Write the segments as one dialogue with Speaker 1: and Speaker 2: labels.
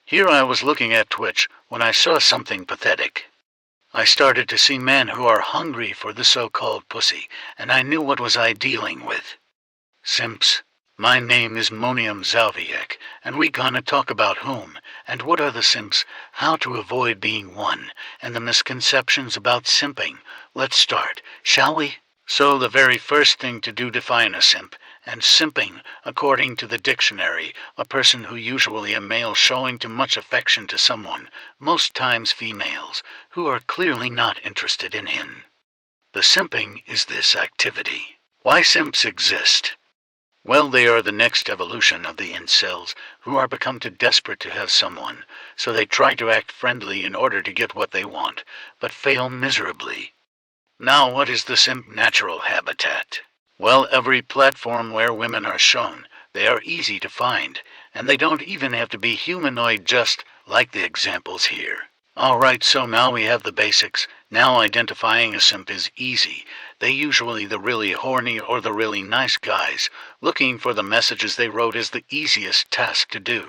Speaker 1: Here I was looking at Twitch when I saw something pathetic. I started to see men who are hungry for the so-called pussy, and I knew what was I dealing with. Simps. My name is Monium Zalviek, and we gonna talk about whom, and what are the simps, how to avoid being one, and the misconceptions about simping. Let's start, shall we? So the very first thing to do define a simp, and simping, according to the dictionary, a person who usually a male showing too much affection to someone, most times females, who are clearly not interested in him. The simping is this activity. Why simps exist? Well, they are the next evolution of the incels, who are become too desperate to have someone, so they try to act friendly in order to get what they want, but fail miserably. Now, what is the simp natural habitat? Well, every platform where women are shown, they are easy to find, and they don't even have to be humanoid, just like the examples here. Alright, so now we have the basics. Now identifying a simp is easy. They usually the really horny or the really nice guys. Looking for the messages they wrote is the easiest task to do.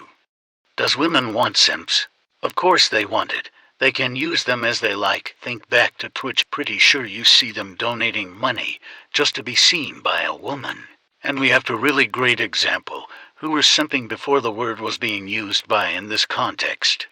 Speaker 1: Does women want simps? Of course they want it. They can use them as they like. Think back to Twitch, pretty sure you see them donating money just to be seen by a woman. And we have a really great example, who were simping before the word was being used by in this context.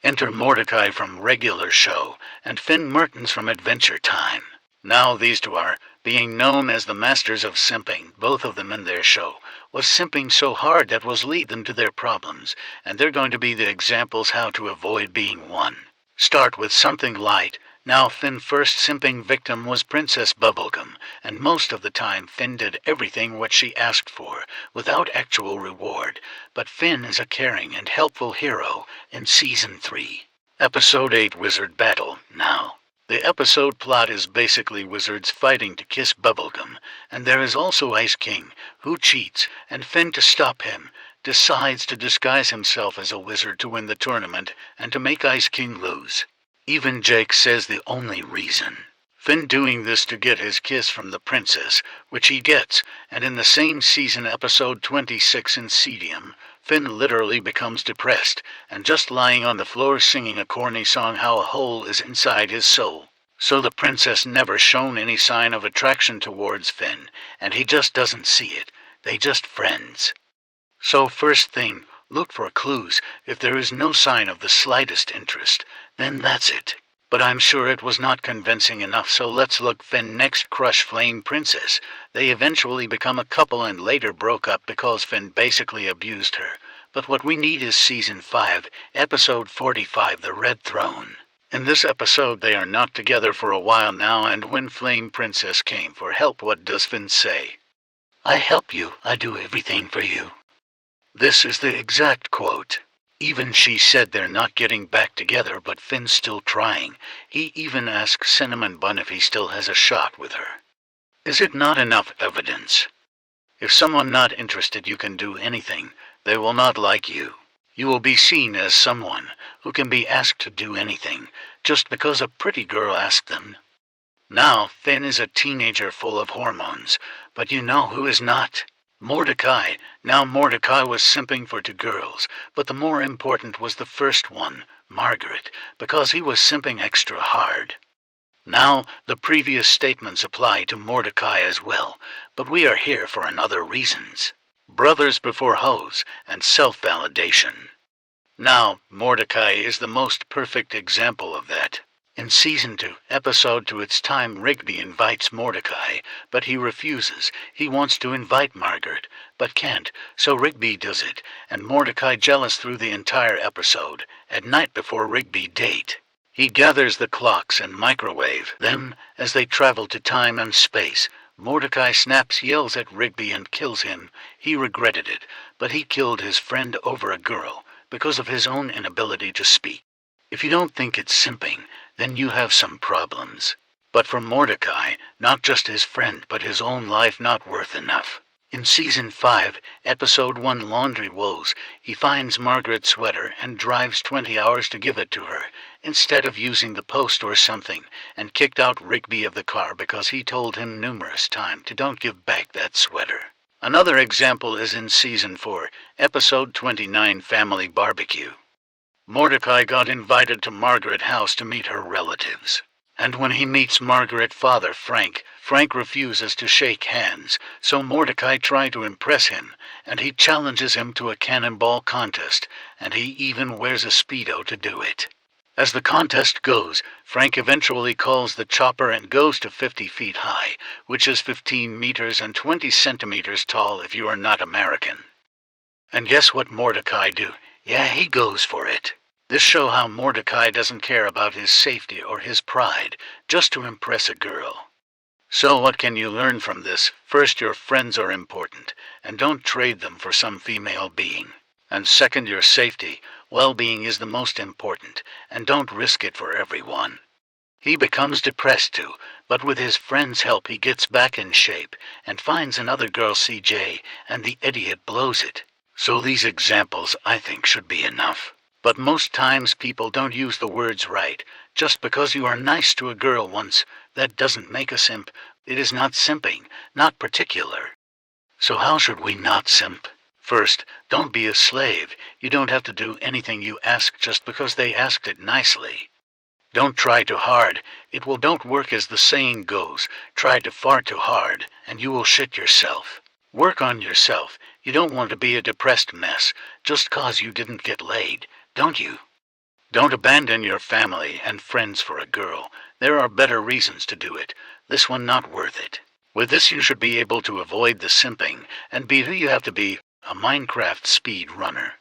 Speaker 1: Enter Mordecai from Regular Show, and Finn Mertens from Adventure Time. Now these two are being known as the masters of simping. Both of them in their show was simping so hard that was lead them to their problems, and they're going to be the examples how to avoid being one. Start with something light. Now Finn's first simping victim was Princess Bubblegum, and most of the time Finn did everything what she asked for, without actual reward. But Finn is a caring and helpful hero in Season 3. Episode 8, Wizard Battle. Now, the episode plot is basically wizards fighting to kiss Bubblegum, and there is also Ice King, who cheats, and Finn, to stop him, decides to disguise himself as a wizard to win the tournament and to make Ice King lose. Even Jake says the only reason. Finn doing this to get his kiss from the princess, which he gets, and in the same season, episode 26 in Cedium, Finn literally becomes depressed, and just lying on the floor singing a corny song how a hole is inside his soul. So the princess never shown any sign of attraction towards Finn, and he just doesn't see it. They just friends. So first thing, look for clues. If there is no sign of the slightest interest, then that's it. But I'm sure it was not convincing enough, so let's look. Finn next crush Flame Princess. They eventually become a couple and later broke up because Finn basically abused her. But what we need is Season 5, Episode 45, The Red Throne. In this episode they are not together for a while now, and when Flame Princess came for help, what does Finn say? "I help you, I do everything for you." This is the exact quote. Even she said they're not getting back together, but Finn's still trying. He even asks Cinnamon Bun if he still has a shot with her. Is it not enough evidence? If someone not interested, you can do anything. They will not like you. You will be seen as someone who can be asked to do anything, just because a pretty girl asked them. Now, Finn is a teenager full of hormones, but you know who is not? Mordecai. Now Mordecai was simping for two girls, but the more important was the first one, Margaret, because he was simping extra hard. Now, the previous statements apply to Mordecai as well, but we are here for another reasons. Brothers before hoes, and self-validation. Now, Mordecai is the most perfect example of that. In Season 2, Episode 2, it's time Rigby invites Mordecai, but he refuses. He wants to invite Margaret, but can't, so Rigby does it, and Mordecai jealous through the entire episode. At night before Rigby date, he gathers the clocks and microwave them as they travel to time and space. Mordecai snaps, yells at Rigby and kills him. He regretted it, but he killed his friend over a girl because of his own inability to speak. If you don't think it's simping, then you have some problems. But for Mordecai, not just his friend, but his own life not worth enough. In Season 5, Episode 1, Laundry Woes, he finds Margaret's sweater and drives 20 hours to give it to her, instead of using the post or something, and kicked out Rigby of the car because he told him numerous times to don't give back that sweater. Another example is in Season 4, Episode 29, Family Barbecue. Mordecai got invited to Margaret's house to meet her relatives. And when he meets Margaret's father, Frank refuses to shake hands, so Mordecai tries to impress him, and he challenges him to a cannonball contest, and he even wears a Speedo to do it. As the contest goes, Frank eventually calls the chopper and goes to 50 feet high, which is 15 meters and 20 centimeters tall if you are not American. And guess what Mordecai do? Yeah, he goes for it. This shows how Mordecai doesn't care about his safety or his pride, just to impress a girl. So what can you learn from this? First, your friends are important, and don't trade them for some female being. And second, your safety, well-being is the most important, and don't risk it for everyone. He becomes depressed too, but with his friend's help he gets back in shape, and finds another girl, CJ, and the idiot blows it. So these examples, I think, should be enough. But most times people don't use the words right. Just because you are nice to a girl once, that doesn't make a simp. It is not simping, not particular. So how should we not simp? First, don't be a slave. You don't have to do anything you ask just because they asked it nicely. Don't try too hard. It don't work, as the saying goes. Try to far too hard, and you will shit yourself. Work on yourself. You don't want to be a depressed mess just cause you didn't get laid, don't you? Don't abandon your family and friends for a girl. There are better reasons to do it. This one not worth it. With this you should be able to avoid the simping and be who you have to be, a Minecraft speed runner.